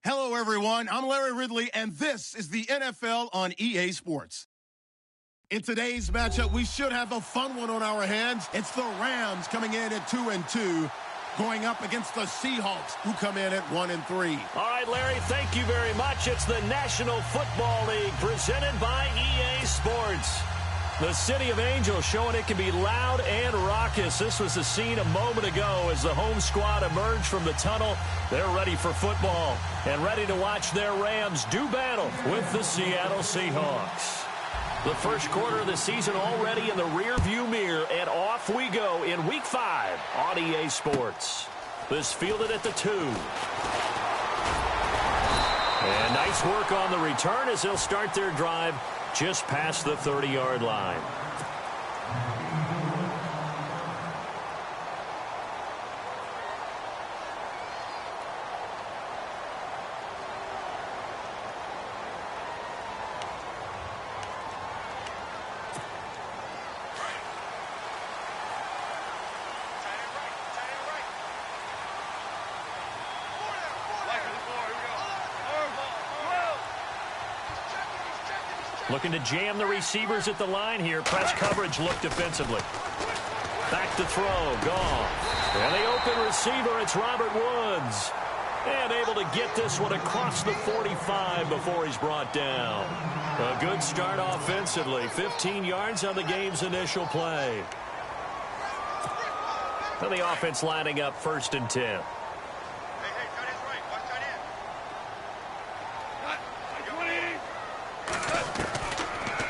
Hello, everyone. I'm Larry Ridley, and this is the NFL on EA Sports. In today's matchup, we should have a fun one on our hands. It's the Rams coming in at 2-2, going up against the Seahawks, who come in at 1-3. All right, Larry, thank you very much. It's the National Football League presented by EA Sports. The City of Angels showing it can be loud and raucous. This was the scene a moment ago as the home squad emerged from the tunnel. They're ready for football and ready to watch their Rams do battle with the Seattle Seahawks. The first quarter of the season already in the rearview mirror, and off we go in Week 5 on EA Sports. This fielded at the 2. And nice work on the return as they'll start their drive just past the 30-yard line. Looking to jam the receivers at the line here. Press coverage look defensively. Back to throw. Gone. And the open receiver, it's Robert Woods. And able to get this one across the 45 before he's brought down. A good start offensively. 15 yards on the game's initial play. And the offense lining up 1st and 10.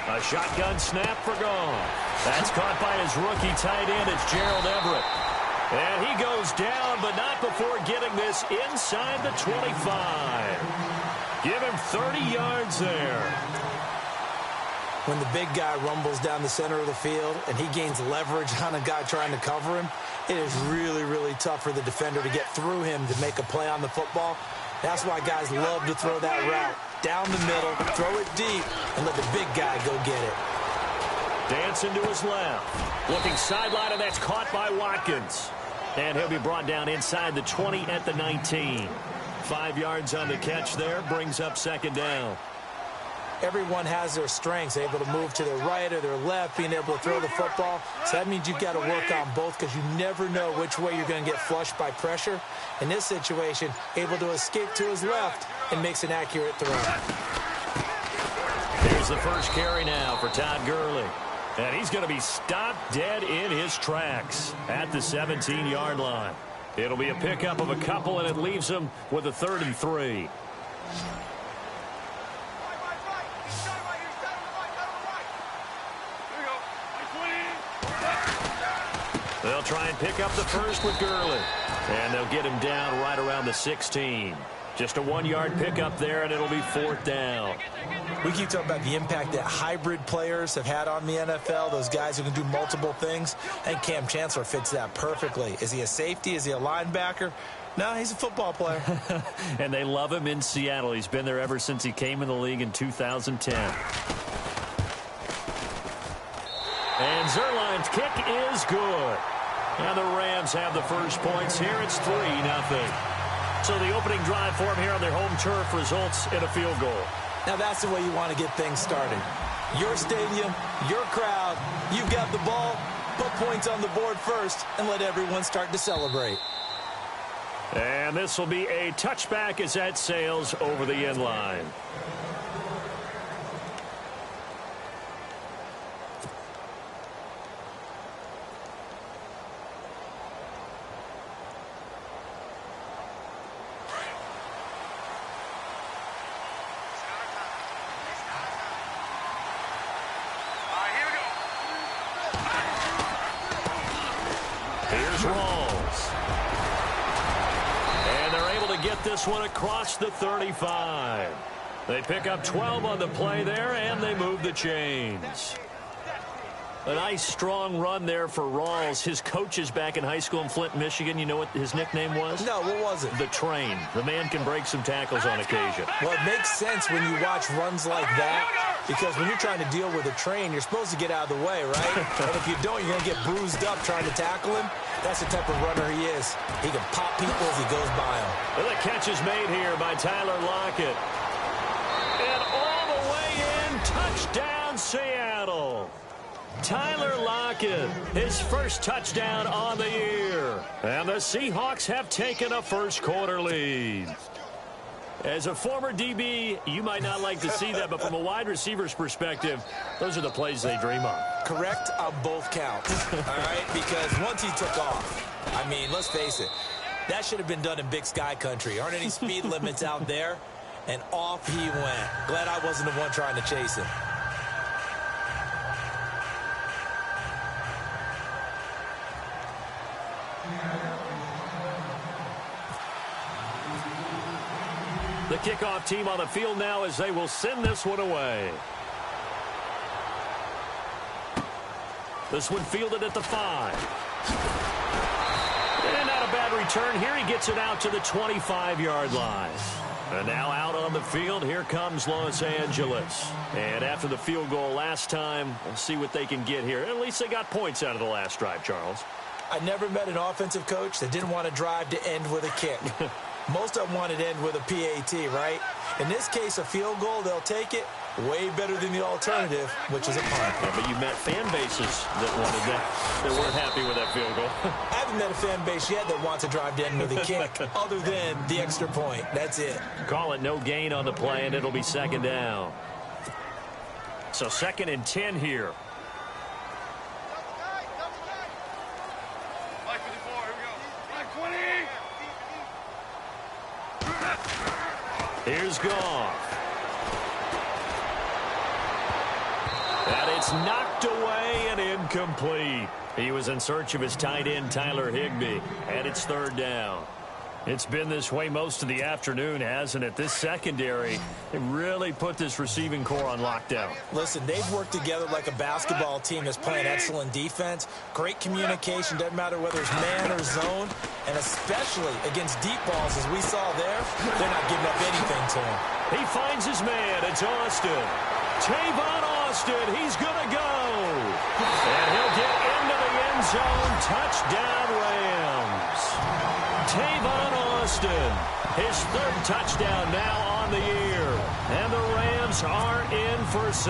A shotgun snap for Goff. That's caught by his rookie tight end. It's Gerald Everett. And he goes down, but not before getting this inside the 25. Give him 30 yards there. When the big guy rumbles down the center of the field and he gains leverage on a guy trying to cover him, it is really, really tough for the defender to get through him to make a play on the football. That's why guys love to throw that route. Down the middle, throw it deep, and let the big guy go get it. Dancing to his left. Looking sideline, and that's caught by Watkins. And he'll be brought down inside the 20 at the 19. 5 yards on the catch there, brings up 2nd down. Everyone has their strengths, able to move to their right or their left, being able to throw the football. So that means you've got to work on both because you never know which way you're going to get flushed by pressure. In this situation, able to escape to his left and makes an accurate throw. Here's the first carry now for Todd Gurley. And he's going to be stopped dead in his tracks at the 17-yard line. It'll be a pickup of a couple, and it leaves him with a 3rd and 3. They'll try and pick up the first with Gurley. And they'll get him down right around the 16. Just a 1-yard pickup there, and it'll be 4th down. We keep talking about the impact that hybrid players have had on the NFL, those guys who can do multiple things. And Cam Chancellor fits that perfectly. Is he a safety? Is he a linebacker? No, he's a football player. And they love him in Seattle. He's been there ever since he came in the league in 2010. And Zerline's kick is good. And the Rams have the first points here. It's 3-0. So the opening drive for them here on their home turf results in a field goal. Now that's the way you want to get things started. Your stadium, your crowd, you've got the ball, put points on the board first, and let everyone start to celebrate. And this will be a touchback as that sails over the end line. This one across the 35. They pick up 12 on the play there, and they move the chains. A nice, strong run there for Rawls. His coaches back in high school in Flint, Michigan, you know what his nickname was? No, what was it? The Train. The man can break some tackles on occasion. Well, it makes sense when you watch runs like that, because when you're trying to deal with a train, you're supposed to get out of the way, right? And if you don't, you're going to get bruised up trying to tackle him. That's the type of runner he is. He can pop people as he goes by them. Well, the catch is made here by Tyler Lockett. And all the way in, touchdown, Seattle. Tyler Lockett, his first touchdown on the year. And the Seahawks have taken a first-quarter lead. As a former DB, you might not like to see that, but from a wide receiver's perspective, those are the plays they dream of. Correct on both counts, all right? Because once he took off, I mean, let's face it, that should have been done in Big Sky country. Aren't any speed limits out there? And off he went. Glad I wasn't the one trying to chase him. The kickoff team on the field now as they will send this one away. This one fielded at the 5. And not a bad return here. He gets it out to the 25-yard line. And now out on the field, here comes Los Angeles. And after the field goal last time, we'll see what they can get here. At least they got points out of the last drive, Charles. I never met an offensive coach that didn't want to drive to end with a kick. Most of them wanted to end with a PAT, right? In this case, a field goal, they'll take it. Way better than the alternative, which is a punt. Yeah, but you met fan bases that wanted that, that weren't happy with that field goal. I haven't met a fan base yet that wants to drive to end with a kick, other than the extra point. That's it. Call it no gain on the play, and it'll be second down. So 2nd and 10 here. Here's Goff. And it's knocked away and incomplete. He was in search of his tight end, Tyler Higbee, and it's 3rd down. It's been this way most of the afternoon, hasn't it? This secondary, they really put this receiving core on lockdown. Listen, they've worked together like a basketball team that's playing excellent defense. Great communication, doesn't matter whether it's man or zone. And especially against deep balls, as we saw there, they're not giving up anything to him. He finds his man. It's Austin. Tavon Austin, he's going to go. And he'll get into the end zone. Touchdown, Rams. Tavon Austin, his 3rd touchdown now on the year. And the Rams are in for 6.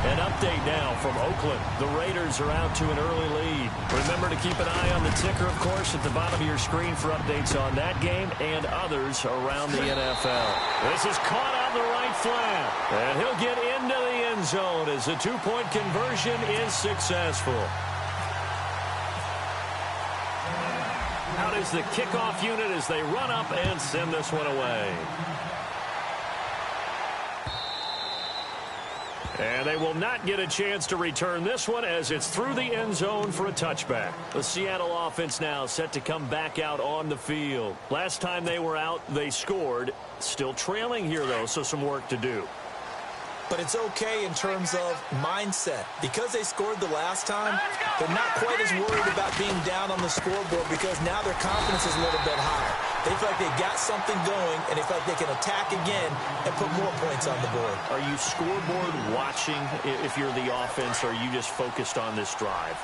An update now from Oakland. The Raiders are out to an early lead. Remember to keep an eye on the ticker, of course, at the bottom of your screen for updates on that game and others around the NFL. This is caught on the right flat. And he'll get into the end zone as the 2-point conversion is successful. Out is the kickoff unit as they run up and send this one away. And they will not get a chance to return this one as it's through the end zone for a touchback. The Seattle offense now set to come back out on the field. Last time they were out, they scored. Still trailing here, though, so some work to do. But it's okay in terms of mindset. Because they scored the last time, they're not quite as worried about being down on the scoreboard because now their confidence is a little bit higher. They feel like they got something going, and they feel like they can attack again and put more points on the board. Are you scoreboard watching if you're the offense, or are you just focused on this drive?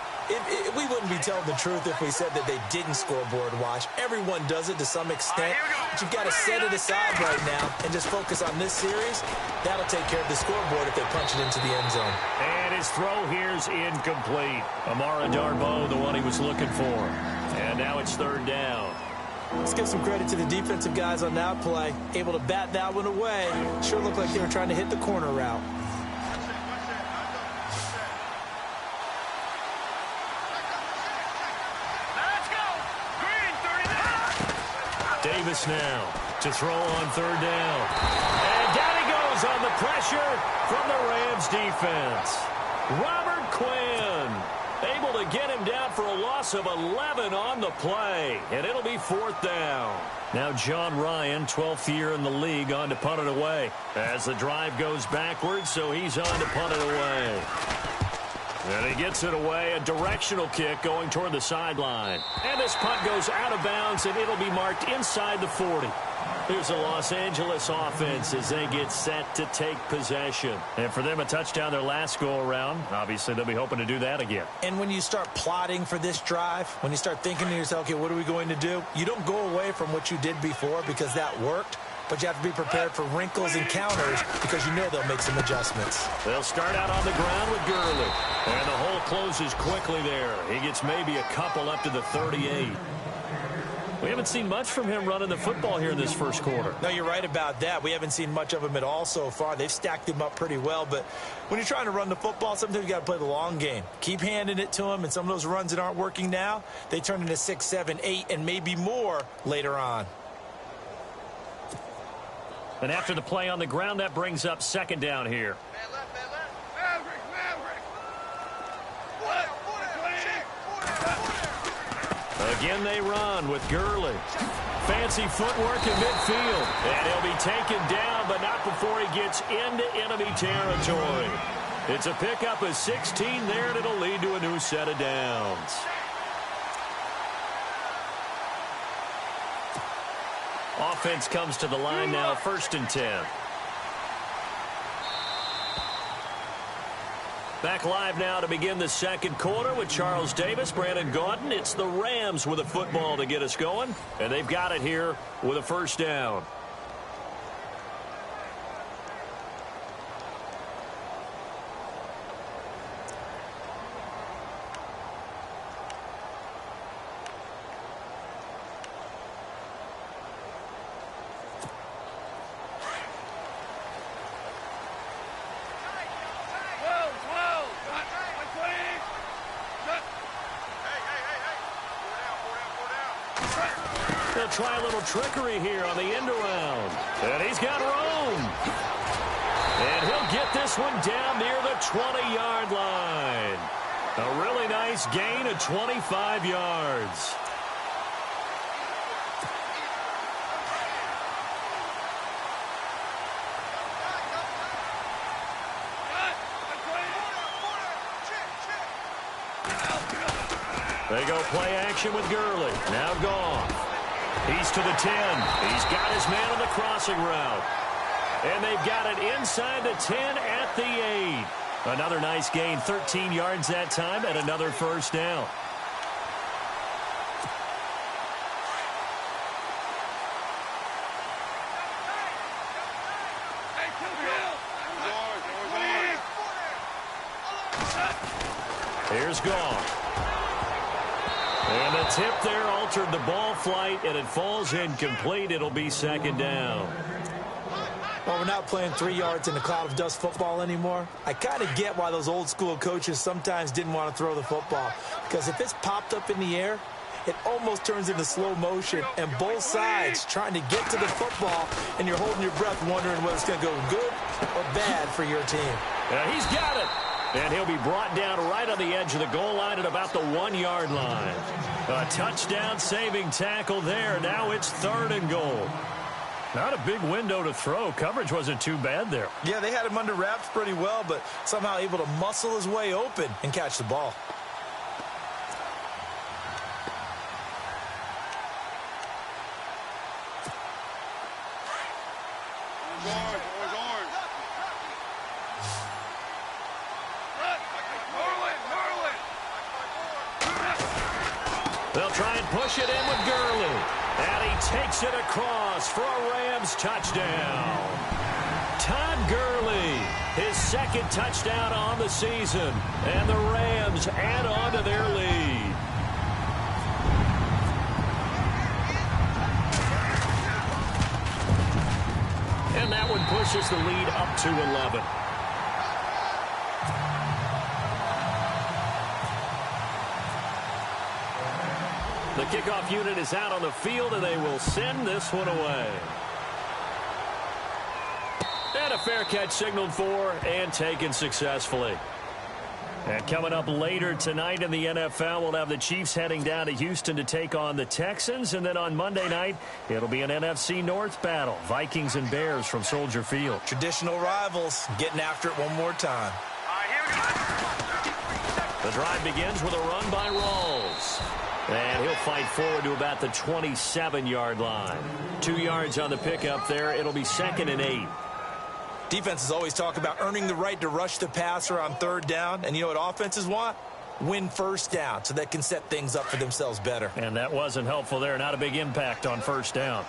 We wouldn't be telling the truth if we said that they didn't scoreboard watch. Everyone does it to some extent, but you've got to set it aside right now and just focus on this series. That'll take care of the scoreboard if they punch it into the end zone. And his throw here's incomplete. Amara Darboh, the one he was looking for. And now it's 3rd down. Let's give some credit to the defensive guys on that play. Able to bat that one away. Sure looked like they were trying to hit the corner route. Davis now to throw on 3rd down. And down he goes on the pressure from the Rams defense. Robert Quinn able to get him down for a loss of 11 on the play. And it'll be 4th down. Now John Ryan, 12th year in the league, on to punt it away. As the drive goes backwards, so he's on to punt it away. And he gets it away, a directional kick going toward the sideline. And this punt goes out of bounds, and it'll be marked inside the 40. Here's the Los Angeles offense as they get set to take possession. And for them, a touchdown their last go-around. Obviously, they'll be hoping to do that again. And when you start plotting for this drive, when you start thinking to yourself, okay, what are we going to do? You don't go away from what you did before because that worked. But you have to be prepared for wrinkles and counters because you know they'll make some adjustments. They'll start out on the ground with Gurley. And the hole closes quickly there. He gets maybe a couple up to the 38. We haven't seen much from him running the football here in this first quarter. No, you're right about that. We haven't seen much of him at all so far. They've stacked him up pretty well. But when you're trying to run the football, sometimes you got to play the long game. Keep handing it to him. And some of those runs that aren't working now, they turn into 6, 7, 8, and maybe more later on. And after the play on the ground, that brings up second down here. Again, they run with Gurley. Fancy footwork in midfield. And he'll be taken down, but not before he gets into enemy territory. It's a pickup of 16 there, and it'll lead to a new set of downs. Offense comes to the line now, 1st and 10. Back live now to begin the second quarter with Charles Davis, Brandon Gaudin. It's the Rams with a football to get us going, and they've got it here with a first down. They'll try a little trickery here on the end around. And he's got room. And he'll get this one down near the 20-yard line. A really nice gain of 25 yards. They go play action with Gurley. Now gone. He's to the 10. He's got his man on the crossing route. And they've got it inside the 10 at the 8. Another nice gain, 13 yards that time, and another first down. Here's Goff. And the tip there altered the ball flight, and it falls incomplete. It'll be second down. Well, we're not playing 3 yards in a cloud of dust football anymore. I kind of get why those old school coaches sometimes didn't want to throw the football. Because if it's popped up in the air, it almost turns into slow motion, and both sides trying to get to the football, and you're holding your breath wondering whether it's going to go good or bad for your team. Yeah, he's got it. And he'll be brought down right on the edge of the goal line at about the 1-yard line. A touchdown-saving tackle there. Now it's 3rd and goal. Not a big window to throw. Coverage wasn't too bad there. Yeah, they had him under wraps pretty well, but somehow able to muscle his way open and catch the ball. They'll try and push it in with Gurley. And he takes it across for a Rams touchdown. Todd Gurley, his 2nd touchdown on the season. And the Rams add on to their lead. And that one pushes the lead up to 11. The kickoff unit is out on the field, and they will send this one away. And a fair catch signaled for and taken successfully. And coming up later tonight in the NFL, we'll have the Chiefs heading down to Houston to take on the Texans. And then on Monday night, it'll be an NFC North battle. Vikings and Bears from Soldier Field. Traditional rivals getting after it one more time. All right, here we go. The drive begins with a run by Rawls. And he'll fight forward to about the 27-yard line. 2 yards on the pickup there. It'll be 2nd and 8. Defenses always talk about earning the right to rush the passer on 3rd down. And you know what offenses want? Win 1st down so they can set things up for themselves better. And that wasn't helpful there. Not a big impact on 1st down.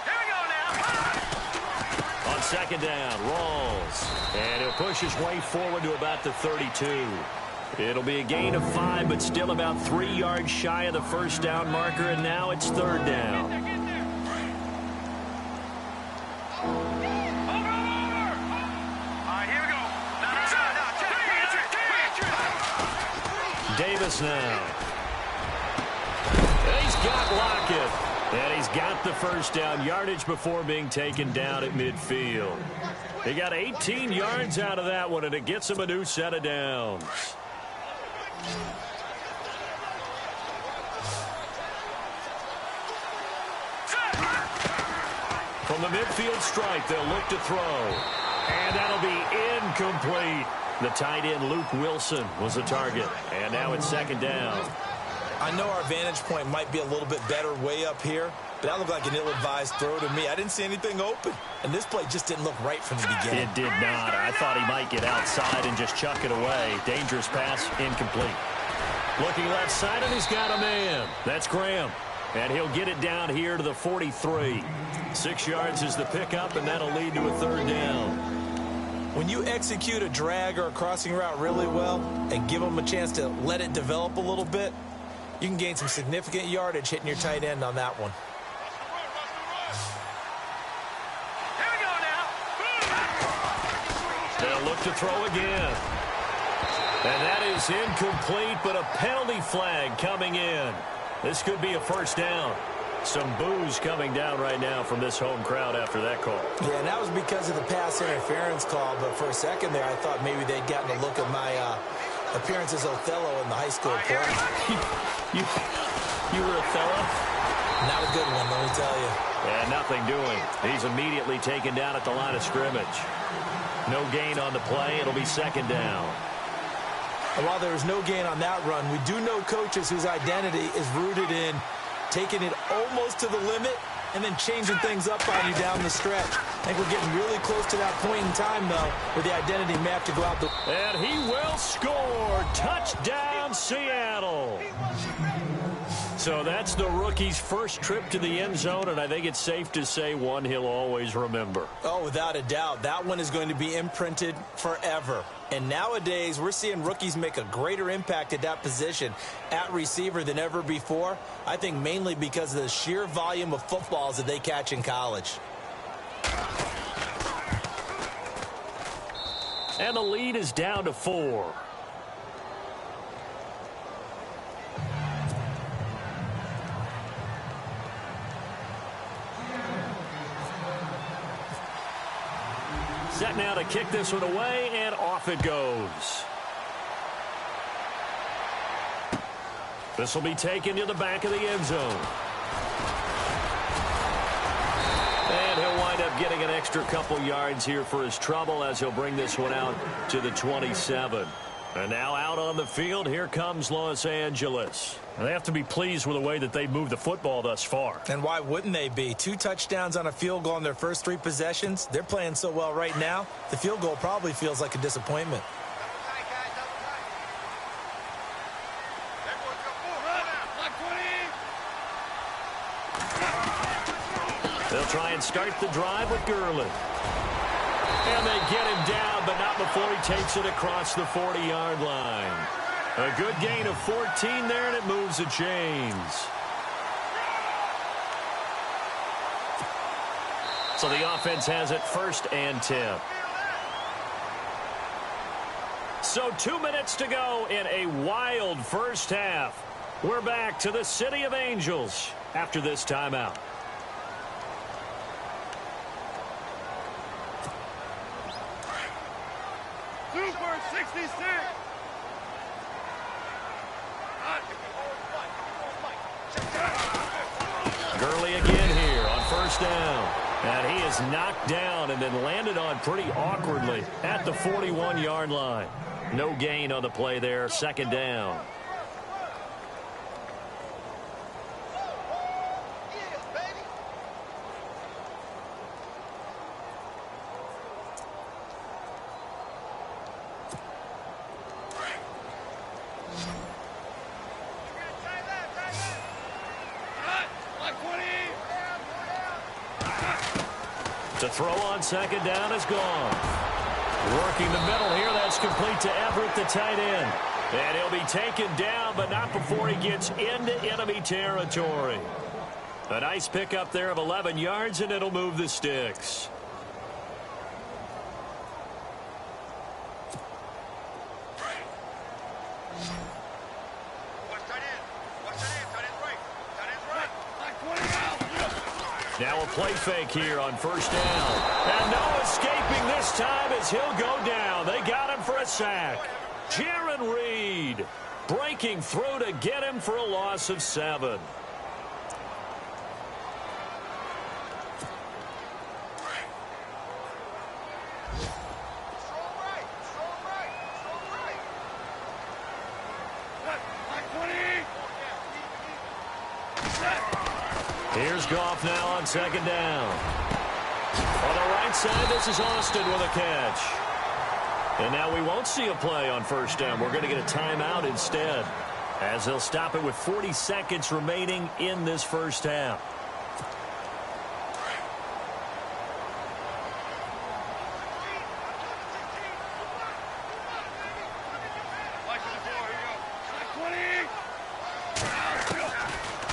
Here we go now. On 2nd down, Rawls. And he'll push his way forward to about the 32. It'll be a gain of 5, but still about 3 yards shy of the 1st down marker, and now it's 3rd down. Davis now. And he's got Lockett. And he's got the 1st down yardage before being taken down at midfield. He got 18 yards out of that one, and it gets him a new set of downs. From the midfield stripe, they'll look to throw. And that'll be incomplete. The tight end, Luke Wilson, was the target. And now it's 2nd down. I know our vantage point might be a little bit better way up here, but that looked like an ill-advised throw to me. I didn't see anything open, and this play just didn't look right from the beginning. It did not. I thought he might get outside and just chuck it away. Dangerous pass, incomplete. Looking left side, and he's got a man. That's Graham. And he'll get it down here to the 43. 6 yards is the pickup, and that'll lead to a 3rd down. When you execute a drag or a crossing route really well and give them a chance to let it develop a little bit, you can gain some significant yardage hitting your tight end on that one. Here we go now. They'll look to throw again. And that is incomplete, but a penalty flag coming in. This could be a 1st down. Some boos coming down right now from this home crowd after that call. Yeah, and that was because of the pass interference call, but for a second there, I thought maybe they'd gotten a look at my appearance as Othello in the high school play. You were Othello? Not a good one, let me tell you. Yeah, nothing doing. He's immediately taken down at the line of scrimmage. No gain on the play. It'll be 2nd down. And while there is no gain on that run, we do know coaches whose identity is rooted in taking it almost to the limit and then changing things up on you down the stretch. I think we're getting really close to that point in time, though, where the identity may have to go out the... And he will score. Touchdown, Seattle. So that's the rookie's first trip to the end zone, and I think it's safe to say one he'll always remember. Oh, without a doubt. That one is going to be imprinted forever. And nowadays, we're seeing rookies make a greater impact at that position at receiver than ever before. I think mainly because of the sheer volume of footballs that they catch in college. And the lead is down to 4. Set now to kick this one away, and off it goes. This will be taken to the back of the end zone. And he'll wind up getting an extra couple yards here for his trouble as he'll bring this one out to the 27. And now out on the field, here comes Los Angeles. And they have to be pleased with the way that they've moved the football thus far. And why wouldn't they be? 2 touchdowns on a field goal in their first 3 possessions. They're playing so well right now, the field goal probably feels like a disappointment. They'll try and start the drive with Gurley. And they get him down, but not before he takes it across the 40-yard line. A good gain of 14 there, and it moves the chains. So the offense has it 1st and 10. So 2 minutes to go in a wild first half. We're back to the City of Angels after this timeout. Super 66. Gurley again here on 1st down. And he is knocked down and then landed on pretty awkwardly at the 41-yard line. No gain on the play there. Second down. To throw on second down is gone. Working the middle here. That's complete to Everett, the tight end. And he'll be taken down, but not before he gets into enemy territory. A nice pickup there of 11 yards, and it'll move the sticks. Now a play fake here on first down. And no escaping this time as he'll go down. They got him for a sack. Jaron Reed breaking through to get him for a loss of 7. Here's Goff now on second down. On the right side, this is Austin with a catch. And now we won't see a play on first down. We're going to get a timeout instead, as they'll stop it with 40 seconds remaining in this first half.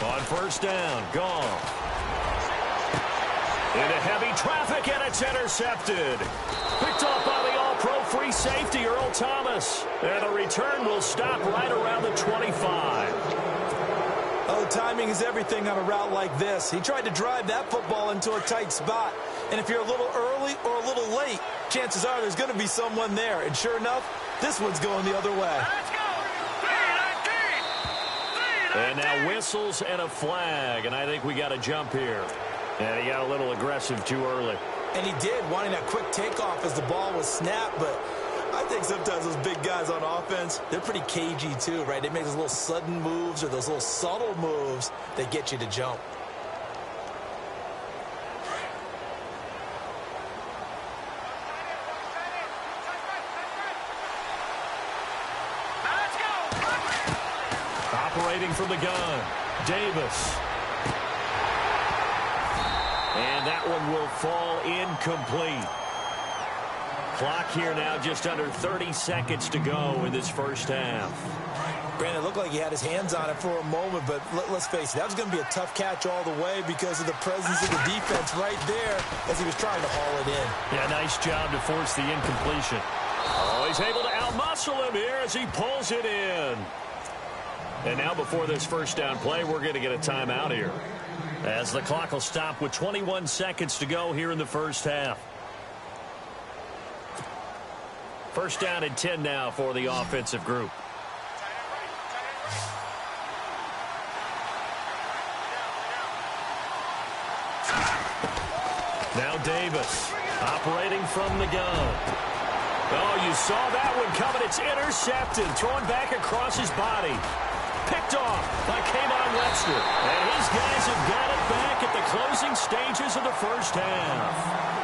On first down, Goff. Into heavy traffic, and it's intercepted. Picked off by the all-pro free safety, Earl Thomas. And the return will stop right around the 25. Oh, timing is everything on a route like this. He tried to drive that football into a tight spot. And if you're a little early or a little late, chances are there's going to be someone there. And sure enough, this one's going the other way. And now whistles and a flag, and I think we got a jump here. And he got a little aggressive too early. And he did, wanting that quick takeoff as the ball was snapped, but I think sometimes those big guys on offense, they're pretty cagey too, right? They make those little sudden moves or those little subtle moves that get you to jump. Operating from the gun, Davis. And that one will fall incomplete. Clock here now just under 30 seconds to go in this first half. Brandon, it looked like he had his hands on it for a moment, but let's face it, that was going to be a tough catch all the way because of the presence of the defense right there as he was trying to haul it in. Yeah, nice job to force the incompletion. Oh, he's able to outmuscle him here as he pulls it in. And now before this first down play, we're going to get a timeout here, as the clock will stop with 21 seconds to go here in the first half. First down and 10 now for the offensive group. Now Davis operating from the gun. Oh, you saw that one coming. It's intercepted. Thrown back across his body. Picked off by K'Von Webster. And his guys have got it back at the closing stages of the first half.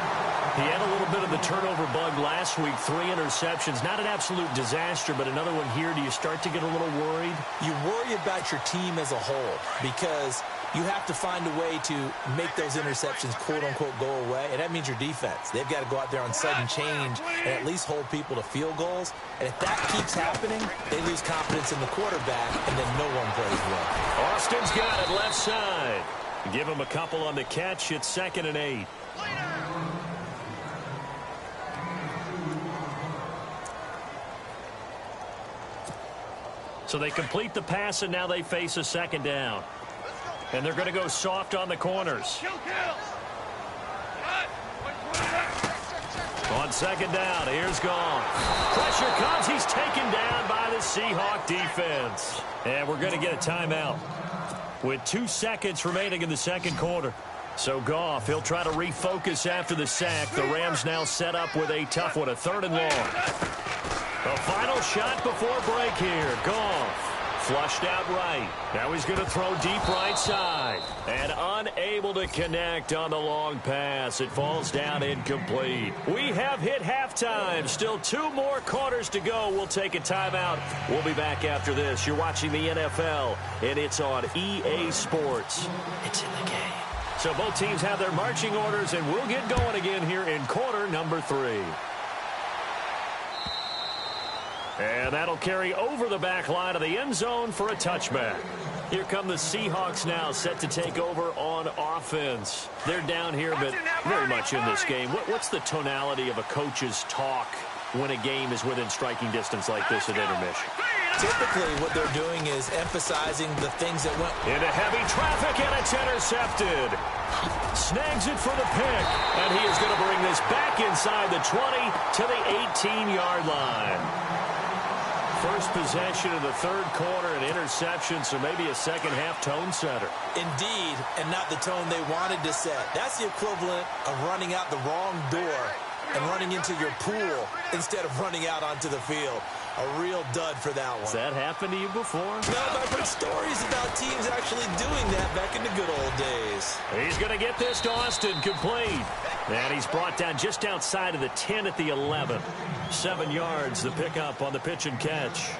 He had a little bit of the turnover bug last week. 3 interceptions. Not an absolute disaster, but another one here. Do you start to get a little worried? You worry about your team as a whole because you have to find a way to make those interceptions, quote-unquote, go away, and that means your defense. They've got to go out there on sudden change and at least hold people to field goals. And if that keeps happening, they lose confidence in the quarterback, and then no one plays well. Austin's got it left side. Give him a couple on the catch. It's 2nd and 8. So they complete the pass, and now they face a second down. And they're going to go soft on the corners. On second down, here's Goff. Pressure comes. He's taken down by the Seahawk defense. And we're going to get a timeout with 2 seconds remaining in the second quarter. So Goff, he'll try to refocus after the sack. The Rams now set up with a tough one, a 3rd and long. A final shot before break here. Goff. Flushed out right. Now he's going to throw deep right side. And unable to connect on the long pass. It falls down incomplete. We have hit halftime. Still 2 more quarters to go. We'll take a timeout. We'll be back after this. You're watching the NFL, and it's on EA Sports. It's in the game. So both teams have their marching orders, and we'll get going again here in quarter number 3. And that'll carry over the back line of the end zone for a touchback. Here come the Seahawks now, set to take over on offense. They're down here, but very much in this game. What's the tonality of a coach's talk when a game is within striking distance like this at intermission? Typically, what they're doing is emphasizing the things that went into heavy traffic, and it's intercepted. Snags it for the pick, and he is going to bring this back inside the 20 to the 18-yard line. First possession of the third quarter, an interception, so maybe a second-half tone setter. Indeed, and not the tone they wanted to set. That's the equivalent of running out the wrong door and running into your pool instead of running out onto the field. A real dud for that one. Has that happened to you before? No, but I've heard stories about teams actually doing that back in the good old days. He's going to get this to Austin, complete. And he's brought down just outside of the 10 at the 11. 7 yards, the pickup on the pitch and catch.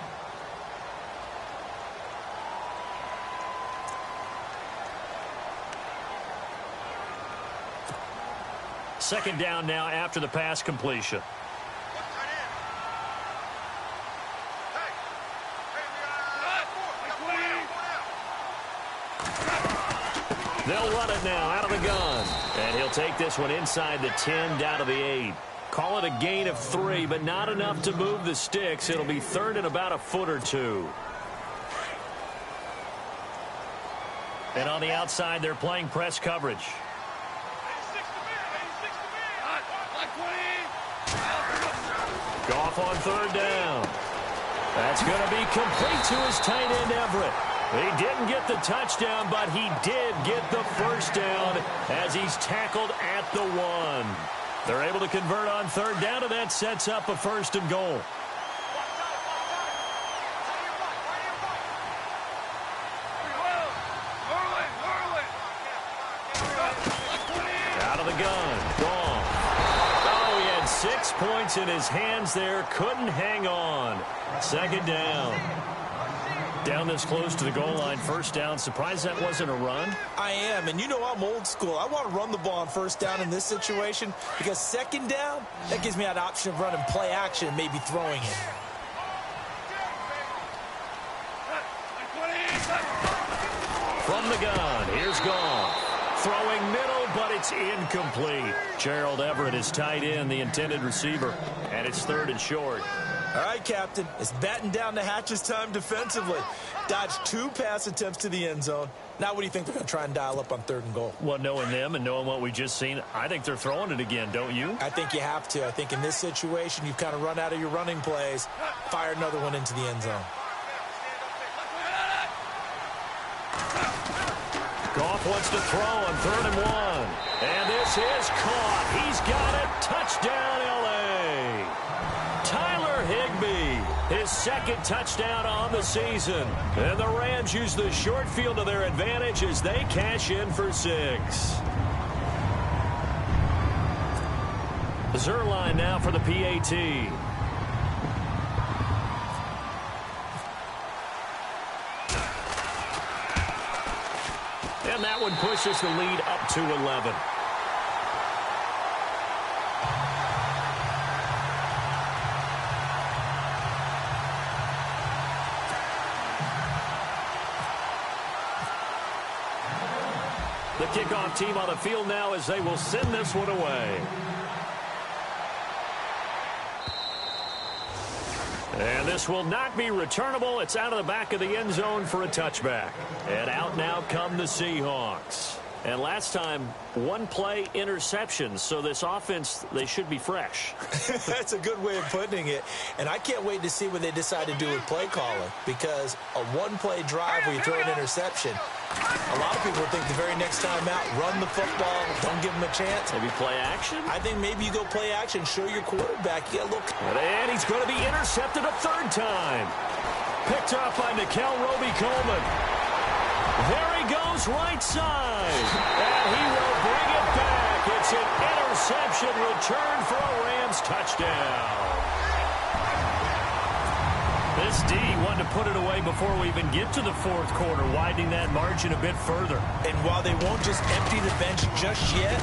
Second down now after the pass completion. They'll run it now out of the gun. And he'll take this one inside the 10 down to the 8. Call it a gain of 3, but not enough to move the sticks. It'll be third and about a foot or 2. And on the outside, they're playing press coverage. Goff on third down. That's going to be complete to his tight end, Everett. He didn't get the touchdown, but he did get the first down as he's tackled at the 1. They're able to convert on third down, and that sets up a first and goal. Out of the gun. Gone. Oh, he had 6 points in his hands there. Couldn't hang on. Second down. Down this close to the goal line, first down. Surprised that wasn't a run? I am, and you know I'm old school. I want to run the ball on first down in this situation because second down, that gives me an option of running play action and maybe throwing it. From the gun, here's Goff. Throwing middle, but it's incomplete. Gerald Everett is tight end, the intended receiver, and it's third and short. All right, Captain, it's batten down the hatches time defensively. Dodged 2 pass attempts to the end zone. Now what do you think they're going to try and dial up on third and goal? Well, knowing them and knowing what we just seen, I think they're throwing it again, don't you? I think you have to. I think in this situation, you've kind of run out of your running plays. Fire another one into the end zone. Goff wants to throw on third and 1. And this is caught. He's got it. Touchdown, L.A. Tyler Higbee, his second touchdown on the season. And the Rams use the short field to their advantage as they cash in for 6. Zerline now for the PAT. And that one pushes the lead up to 11. The kickoff team on the field now as they will send this one away. And this will not be returnable. It's out of the back of the end zone for a touchback. And out now come the Seahawks. And last time, 1 play interception. So this offense, they should be fresh. That's a good way of putting it. And I can't wait to see what they decide to do with play calling. Because a 1-play drive where you throw an interception, A lot of people think the very next time out, run the football, don't give him a chance. Maybe play action? I think maybe you go play action, show your quarterback. Yeah, look. And he's going to be intercepted a third time. Picked up by Nickel Roby-Coleman. There he goes, right side. And he will bring it back. It's an interception return for a Rams touchdown. This D wanted to put it away before we even get to the fourth quarter, widening that margin a bit further. And while they won't just empty the bench just yet,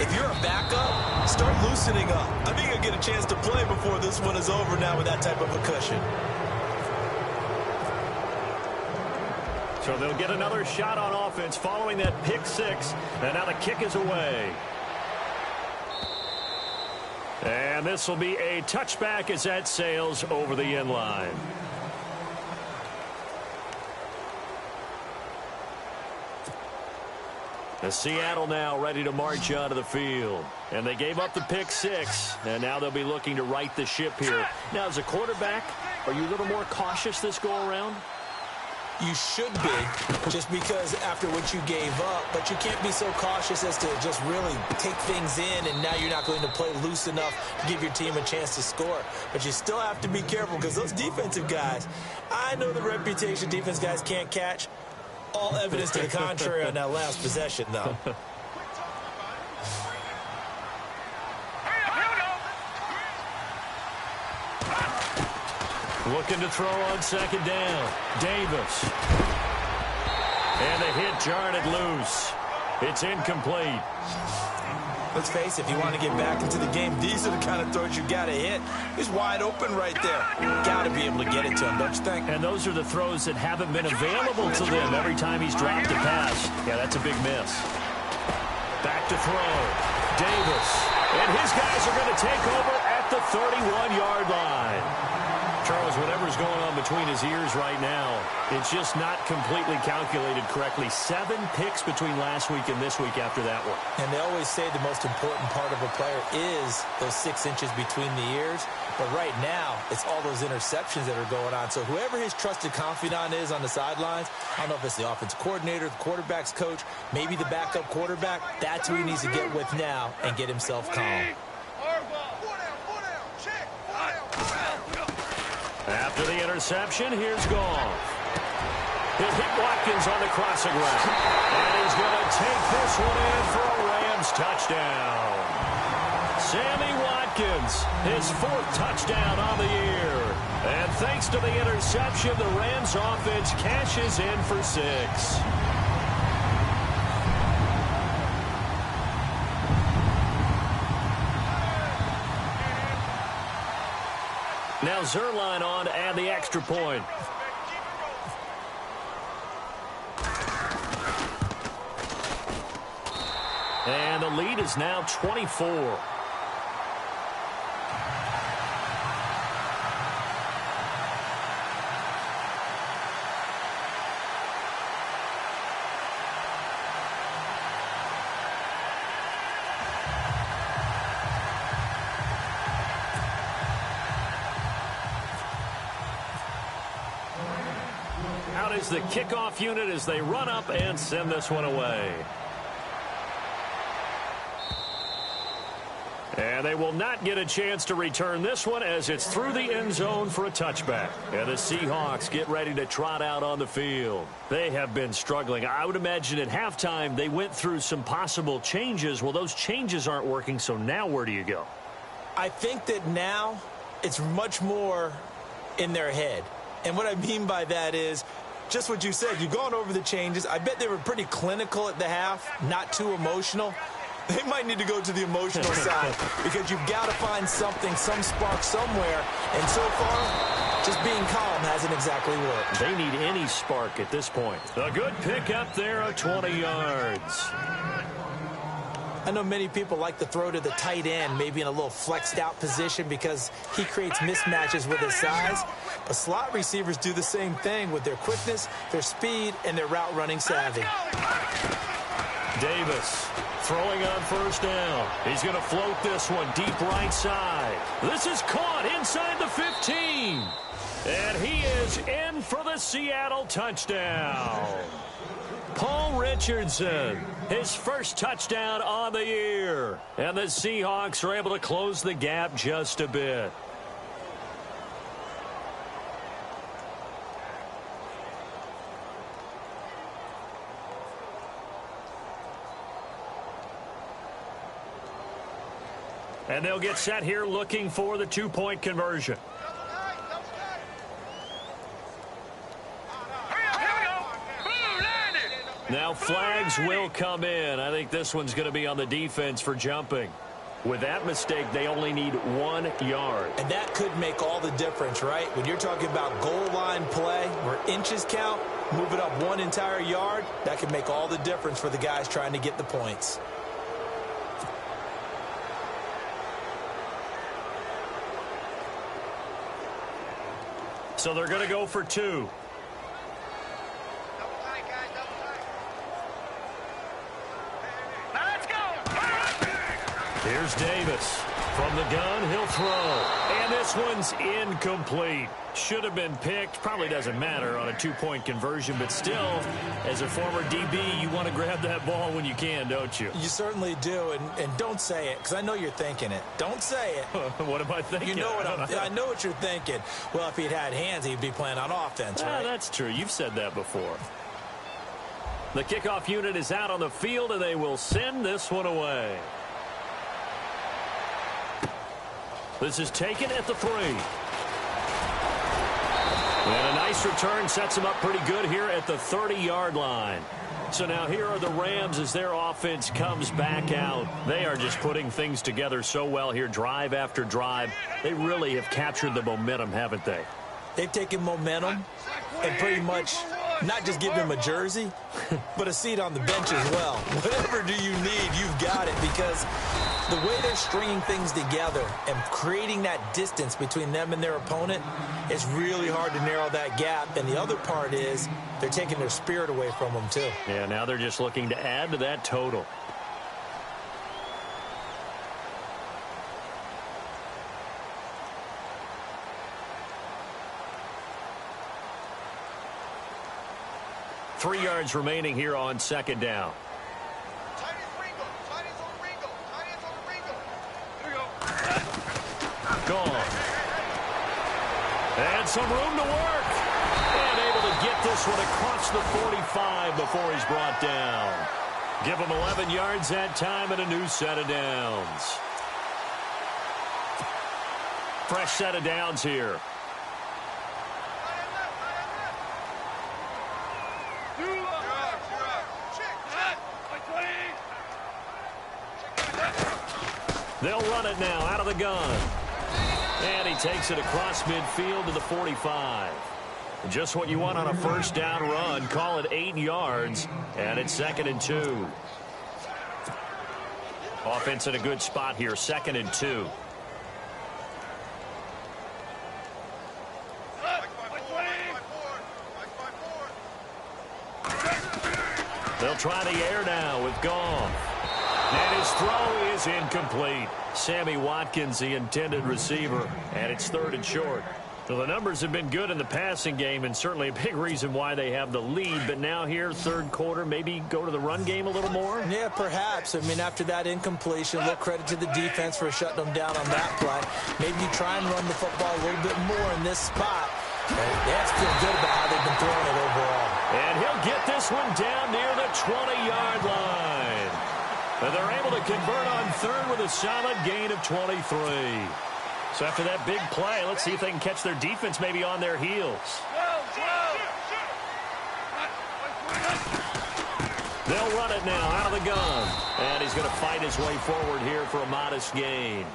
if you're a backup, start loosening up. I think you'll get a chance to play before this one is over now with that type of a cushion. So they'll get another shot on offense following that pick six. And now the kick is away. And this will be a touchback as that sails over the end line. The Seattle now ready to march onto the field. And they gave up the pick six. And now they'll be looking to right the ship here. Now, as a quarterback, are you a little more cautious this go-around? You should be, just because after what you gave up, but you can't be so cautious as to just really take things in, and now you're not going to play loose enough to give your team a chance to score. But you still have to be careful, because those defensive guys, I know the reputation defense guys can't catch. All evidence to the contrary on that last possession, though. Looking to throw on second down. Davis. And the hit jarred it loose. It's incomplete. Let's face it, if you want to get back into the game, these are the kind of throws you got to hit. He's wide open right there. Got to be able to get it to him, don't you think? And those are the throws that haven't been available to them every time he's dropped a pass. Yeah, that's a big miss. Back to throw. Davis. And his guys are going to take over at the 31-yard line. Charles, whatever's going on between his ears right now, it's just not completely calculated correctly. 7 picks between last week and this week after that one. And they always say the most important part of a player is those 6 inches between the ears. But right now, it's all those interceptions that are going on. So whoever his trusted confidant is on the sidelines, I don't know if it's the offensive coordinator, the quarterback's coach, maybe the backup quarterback, that's who he needs to get with now and get himself calm. After the interception, here's Goff. He'll hit Watkins on the crossing route. And he's going to take this one in for a Rams touchdown. Sammy Watkins, his 4th touchdown on the year. And thanks to the interception, the Rams offense cashes in for 6. Now Zerline on to add the extra point. And the lead is now 24. Out is the kickoff unit as they run up and send this one away. And they will not get a chance to return this one as it's through the end zone for a touchback. And the Seahawks get ready to trot out on the field. They have been struggling. I would imagine at halftime they went through some possible changes. Well, those changes aren't working, so now where do you go? I think that now it's much more in their head. And what I mean by that is just what you said. You've gone over the changes. I bet they were pretty clinical at the half, not too emotional. They might need to go to the emotional side because you've got to find something, some spark somewhere. And so far, just being calm hasn't exactly worked. They need any spark at this point. A good pick up there of 20 yards. I know many people like to throw to the tight end, maybe in a little flexed out position because he creates mismatches with his size. But slot receivers do the same thing with their quickness, their speed, and their route running savvy. Davis throwing on first down. He's going to float this one deep right side. This is caught inside the 15. And he is in for the Seattle touchdown. Paul Richardson, his first touchdown on the year. And the Seahawks are able to close the gap just a bit. And they'll get set here looking for the two-point conversion. Now flags will come in. I think this one's going to be on the defense for jumping. With that mistake, they only need 1 yard. And that could make all the difference, right? When you're talking about goal line play where inches count, move it up 1 entire yard, that could make all the difference for the guys trying to get the points. So they're going to go for 2. Here's Davis. From the gun, he'll throw. And this one's incomplete. Should have been picked. Probably doesn't matter on a two-point conversion, but still, as a former DB, you want to grab that ball when you can, don't you? You certainly do, and don't say it, because I know you're thinking it. Don't say it. What am I thinking? You know what I know what you're thinking. Well, if he'd had hands, he'd be playing on offense, right? That's true. You've said that before. The kickoff unit is out on the field, and they will send this one away. This is taken at the 3. And a nice return sets them up pretty good here at the 30-yard line. So now here are the Rams as their offense comes back out. They are just putting things together so well here, drive after drive. They really have captured the momentum, haven't they? They've taken momentum and pretty much not just give them a jersey, but a seat on the bench as well. Whatever do you need, you've got it, because the way they're stringing things together and creating that distance between them and their opponent, it's really hard to narrow that gap. And the other part is they're taking their spirit away from them, too. Yeah, now they're just looking to add to that total. Three yards remaining here on second down. Gone. And some room to work. And able to get this one across the 45 before he's brought down. Give him 11 yards that time and a new set of downs. Fresh set of downs here. They'll run it now out of the gun. And he takes it across midfield to the 45. Just what you want on a first down run. Call it 8 yards. And it's 2nd and 2. Offense in a good spot here. 2nd and 2. They'll try the air now with Goff. And his throw is incomplete. Sammy Watkins, the intended receiver, and it's 3rd and short. So the numbers have been good in the passing game, and certainly a big reason why they have the lead. But now here, third quarter, maybe go to the run game a little more? Yeah, perhaps. I mean, after that incompletion, a little credit to the defense for shutting them down on that play. Maybe you try and run the football a little bit more in this spot. They have to feel good about how they've been throwing it overall. And he'll get this one down near the 20-yard line. And they're able to convert on third with a solid gain of 23. So after that big play, let's see if they can catch their defense maybe on their heels. They'll run it now out of the gun. And he's going to fight his way forward here for a modest gain.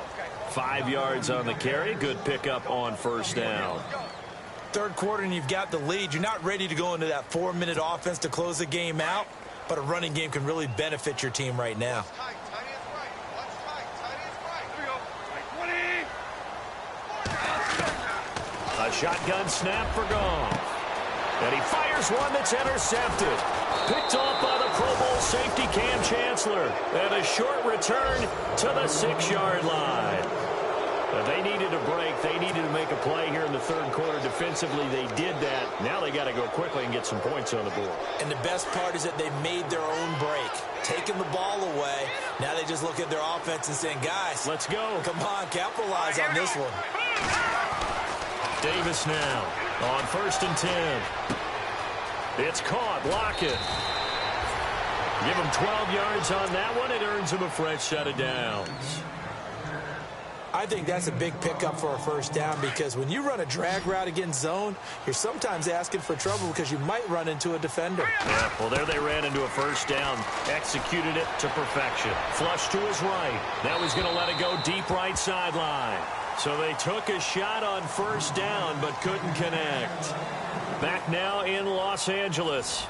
5 yards on the carry. Good pickup on first down. Third quarter and you've got the lead. You're not ready to go into that 4-minute offense to close the game out. But a running game can really benefit your team right now. A shotgun snap for Goff. And he fires one that's intercepted. Picked off by the Pro Bowl safety Cam Chancellor. And a short return to the 6-yard line. They needed a break. They needed to make a play here in the third quarter. Defensively, they did that. Now they got to go quickly and get some points on the board. And the best part is that they made their own break, taking the ball away. Now they just look at their offense and saying, guys, let's go. Come on, capitalize on this one. Davis now on 1st and 10. It's caught. Lockett. Give him 12 yards on that one. It earns him a fresh set of downs. I think that's a big pickup for a first down because when you run a drag route against zone, you're sometimes asking for trouble because you might run into a defender. Yeah, well, there they ran into a first down. Executed it to perfection. Flush to his right. Now he's going to let it go deep right sideline. So they took a shot on first down but couldn't connect. Back now in Los Angeles.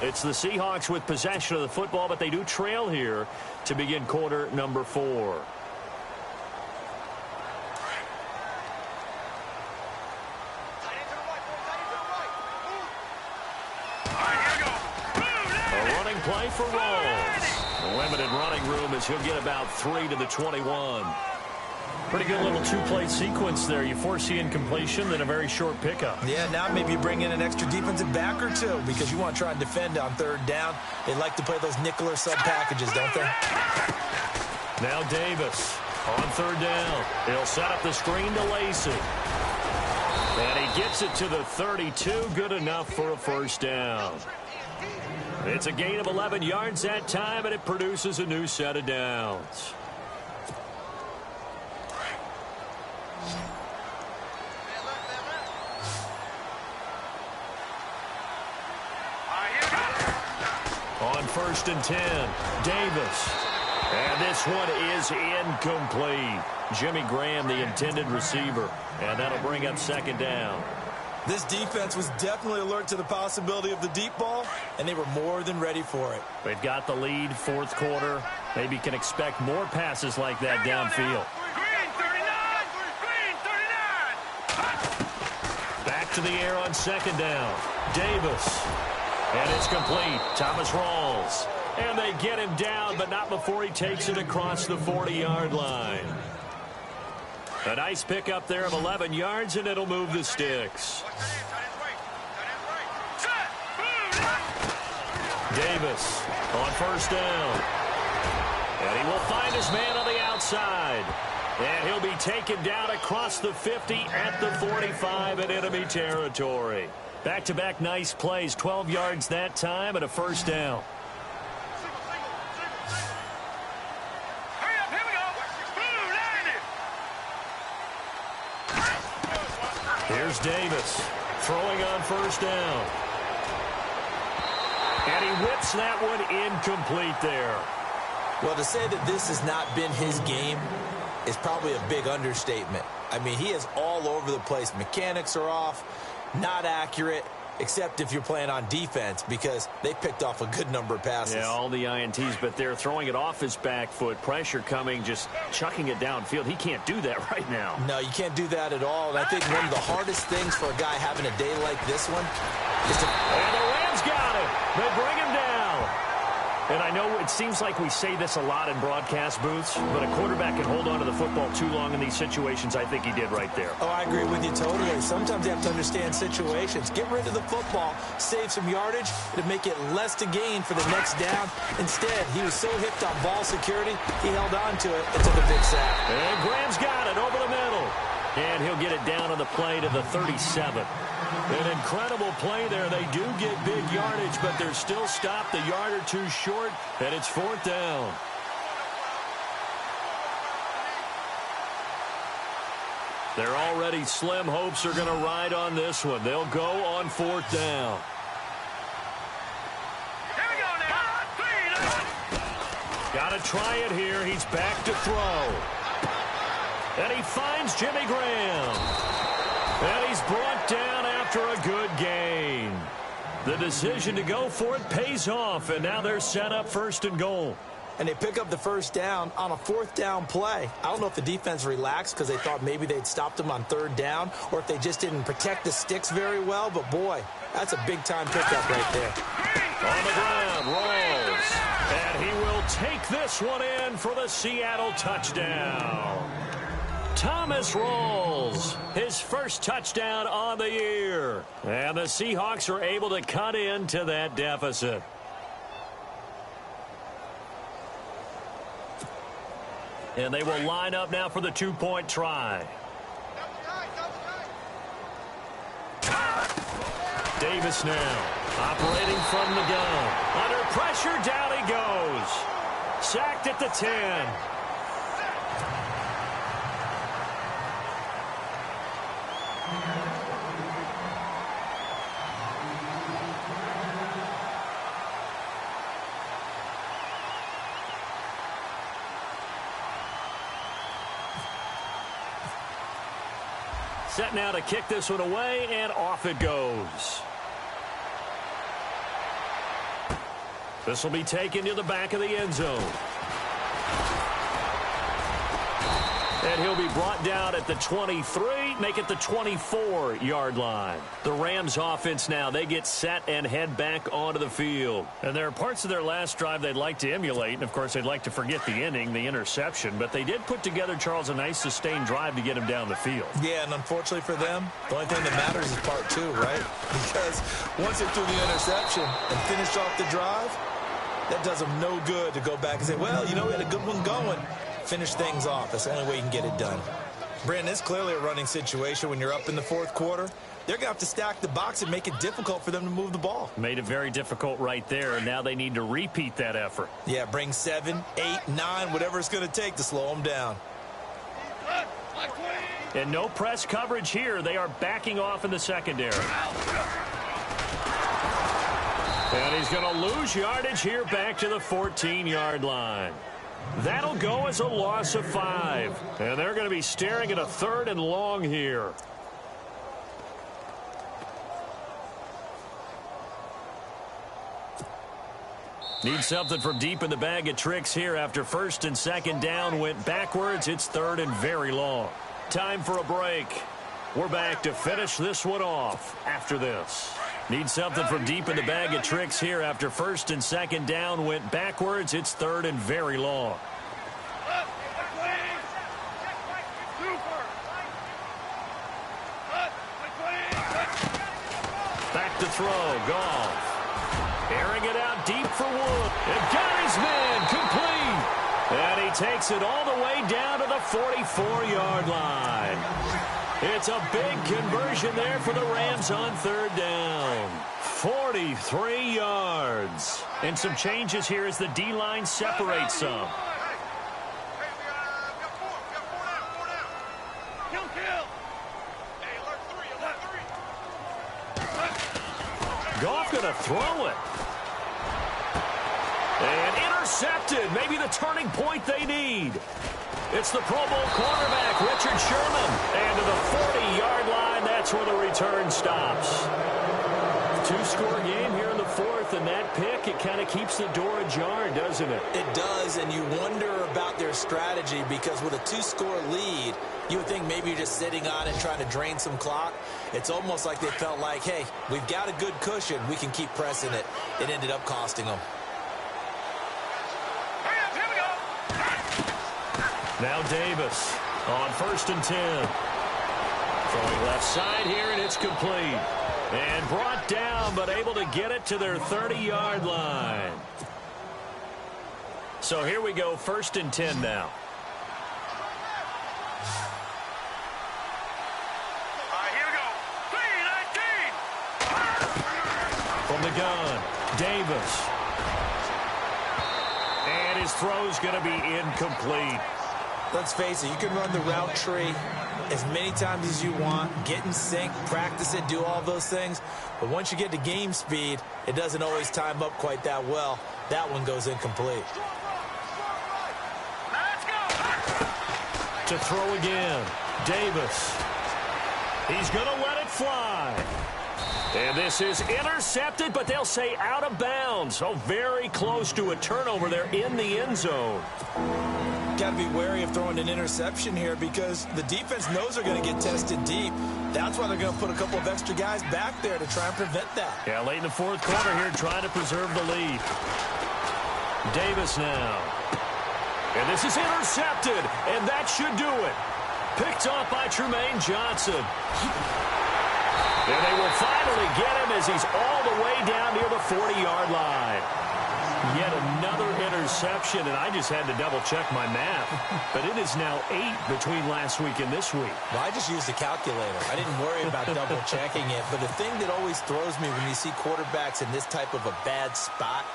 It's the Seahawks with possession of the football, but they do trail here to begin quarter number 4. Play for Rawls. Limited running room as he'll get about 3 to the 21. Pretty good little two-play sequence there. You foresee incompletion, then a very short pickup. Yeah, now maybe you bring in an extra defensive back or two because you want to try and defend on third down. They like to play those nickel or sub packages, don't they? Now Davis on third down. He'll set up the screen to Lacey. And he gets it to the 32. Good enough for a first down. It's a gain of 11 yards that time, and it produces a new set of downs. On 1st and 10, Davis. And this one is incomplete. Jimmy Graham, the intended receiver. And that'll bring up second down. This defense was definitely alert to the possibility of the deep ball, and they were more than ready for it. They've got the lead, fourth quarter. Maybe can expect more passes like that downfield. Back to the air on second down. Davis. And it's complete. Thomas Rawls. And they get him down, but not before he takes it across the 40-yard line. A nice pickup there of 11 yards, and it'll move the sticks. Davis on first down. And he will find his man on the outside. And he'll be taken down across the 50 at the 45 in enemy territory. Back-to-back nice plays, 12 yards that time and a first down. Here's Davis throwing on first down. And he whips that one incomplete there. Well, to say that this has not been his game is probably a big understatement. I mean, he is all over the place. Mechanics are off, not accurate, except if you're playing on defense because they picked off a good number of passes. Yeah, all the INTs, but they're throwing it off his back foot. Pressure coming, just chucking it downfield. He can't do that right now. No, you can't do that at all. And I think one of the hardest things for a guy having a day like this one is to... And the Rams got him. They bring him down. And I know it seems like we say this a lot in broadcast booths, but a quarterback can hold on to the football too long in these situations. I think he did right there. Oh, I agree with you totally. Sometimes you have to understand situations. Get rid of the football, save some yardage to make it less to gain for the next down. Instead, he was so hipped on ball security, he held on to it and took a big sack. And Graham's got it over the middle. And he'll get it down on the play to the 37. An incredible play there. They do get big yardage, but they're still stopped a yard or two short, and it's fourth down. Their already slim hopes are going to ride on this one. They'll go on fourth down. Here we go now. Got to try it here. He's back to throw. And he finds Jimmy Graham. And he's brought down after a good gain. The decision to go for it pays off, and now they're set up first and goal. And they pick up the first down on a fourth down play. I don't know if the defense relaxed because they thought maybe they'd stopped them on third down or if they just didn't protect the sticks very well. But, boy, that's a big-time pickup right there. On the ground, Rawls. And he will take this one in for the Seattle touchdown. Thomas rolls. His first touchdown on the year. And the Seahawks are able to cut into that deficit. And they will line up now for the two-point try. Davis now, operating from the gun. Under pressure, down he goes. Sacked at the 10. Set now to kick this one away, and off it goes. This will be taken to the back of the end zone. And he'll be brought down at the 23, make it the 24-yard line. The Rams offense now, they get set and head back onto the field. And there are parts of their last drive they'd like to emulate, and of course they'd like to forget the inning, the interception, but they did put together, Charles, a nice sustained drive to get him down the field. Yeah, and unfortunately for them, the only thing that matters is part two, right? Because once they threw the interception and finished off the drive, that does them no good to go back and say, well, you know, we had a good one going. Finish things off. That's the only way you can get it done. Brandon, it's clearly a running situation when you're up in the fourth quarter. They're going to have to stack the box and make it difficult for them to move the ball. Made it very difficult right there, and now they need to repeat that effort. Yeah, bring 7, 8, 9, whatever it's going to take to slow them down. And no press coverage here. They are backing off in the secondary. And he's going to lose yardage here back to the 14-yard line. That'll go as a loss of 5. And they're going to be staring at a 3rd and long here. Need something from deep in the bag of tricks here after 1st and 2nd down went backwards. It's 3rd and very long. Time for a break. We're back to finish this one off after this. Need something from deep in the bag of tricks here after 1st and 2nd down went backwards. It's 3rd and very long. Back to throw. Goff. Airing it out deep for Wood. And got his man complete. And he takes it all the way down to the 44-yard line. It's a big conversion there for the Rams on 3rd down. 43 yards. And some changes here as the D-line separates some. Goff going to throw it. And intercepted. Maybe the turning point they need. It's the Pro Bowl quarterback, Richard Sherman. And to the 40-yard line, that's where the return stops. 2-score game here in the 4th, and that pick, it kind of keeps the door ajar, doesn't it? It does, and you wonder about their strategy because with a 2-score lead, you would think maybe you're just sitting on it trying to drain some clock. It's almost like they felt like, hey, we've got a good cushion. We can keep pressing it. It ended up costing them. Now Davis on 1st and 10. Throwing left side here, and it's complete. And brought down, but able to get it to their 30-yard line. So here we go, 1st and 10 now. Here we go. 3-19. From the gun, Davis. And his throw's going to be incomplete. Let's face it, you can run the route tree as many times as you want, get in sync, practice it, do all those things. But once you get to game speed, it doesn't always time up quite that well. That one goes incomplete. Let's go. To throw again, Davis. He's going to let it fly. And this is intercepted, but they'll say out of bounds. So very close to a turnover there in the end zone. Got to be wary of throwing an interception here because the defense knows they're going to get tested deep. That's why they're going to put a couple of extra guys back there to try and prevent that. Yeah, late in the 4th quarter here trying to preserve the lead. Davis now. And this is intercepted, and that should do it. Picked off by Trumaine Johnson. And they will finally get him as he's all the way down near the 40-yard line. Yet another interception, and I just had to double-check my math. But it is now 8 between last week and this week. Well, I just used a calculator. I didn't worry about double-checking it. But the thing that always throws me when you see quarterbacks in this type of a bad spot,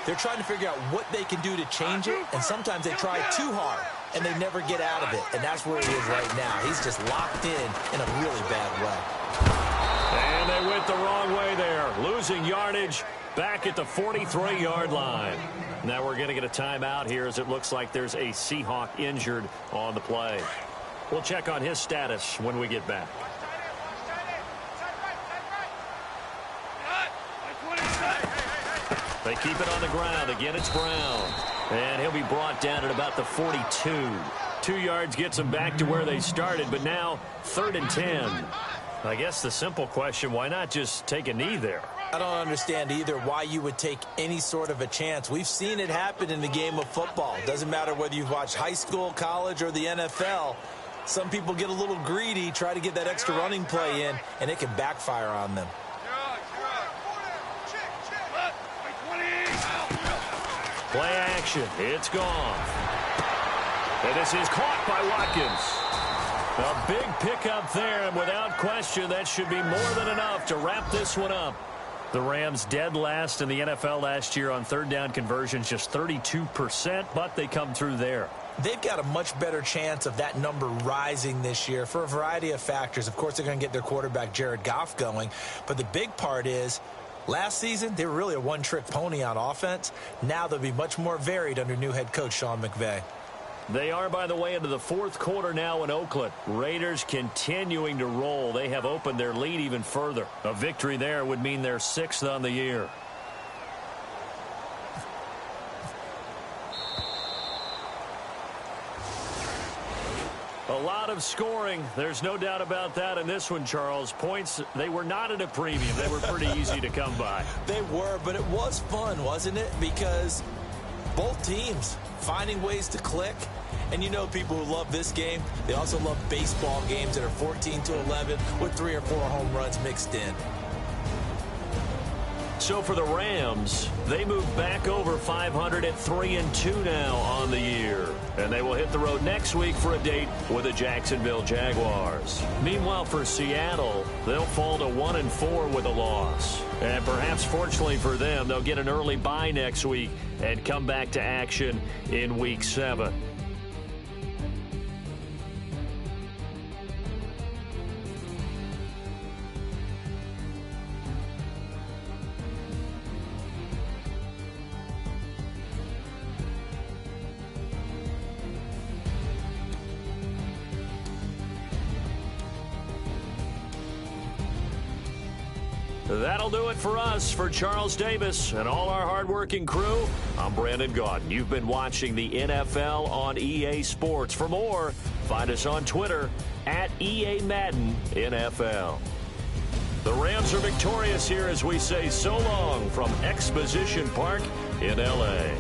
they're trying to figure out what they can do to change it, and sometimes they try too hard, and they never get out of it. And that's where he is right now. He's just locked in a really bad way. And they went the wrong way there, losing yardage back at the 43-yard line. Now we're going to get a timeout here as it looks like there's a Seahawk injured on the play. We'll check on his status when we get back. They keep it on the ground. Again, it's Brown. And he'll be brought down at about the 42. 2 yards gets him back to where they started, but now 3rd and 10. I guess the simple question, why not just take a knee there? I don't understand either why you would take any sort of a chance. We've seen it happen in the game of football. It doesn't matter whether you've watched high school, college, or the NFL. Some people get a little greedy, try to get that extra running play in, and it can backfire on them. Play action. It's gone. And this is caught by Watkins. A big pickup there, and without question, that should be more than enough to wrap this one up. The Rams dead last in the NFL last year on third down conversions, just 32%, but they come through there. They've got a much better chance of that number rising this year for a variety of factors. Of course, they're going to get their quarterback, Jared Goff, going. But the big part is, last season, they were really a one-trick pony on offense. Now they'll be much more varied under new head coach Sean McVay. They are, by the way, into the 4th quarter now in Oakland. Raiders continuing to roll. They have opened their lead even further. A victory there would mean they're 6th on the year. A lot of scoring. There's no doubt about that in this one, Charles. Points, they were not at a premium. They were pretty easy to come by. They were, but it was fun, wasn't it? Because both teams finding ways to click. And you know people who love this game, they also love baseball games that are 14-11 with 3 or 4 home runs mixed in. So for the Rams, they move back over 500 at 3-2 now on the year. And they will hit the road next week for a date with the Jacksonville Jaguars. Meanwhile, for Seattle, they'll fall to 1-4 with a loss. And perhaps fortunately for them, they'll get an early bye next week and come back to action in Week 7. That'll do it for us. For Charles Davis and all our hardworking crew, I'm Brandon Gaudin. You've been watching the NFL on EA Sports. For more, find us on Twitter at EA Madden NFL. The Rams are victorious here as we say so long from Exposition Park in L.A.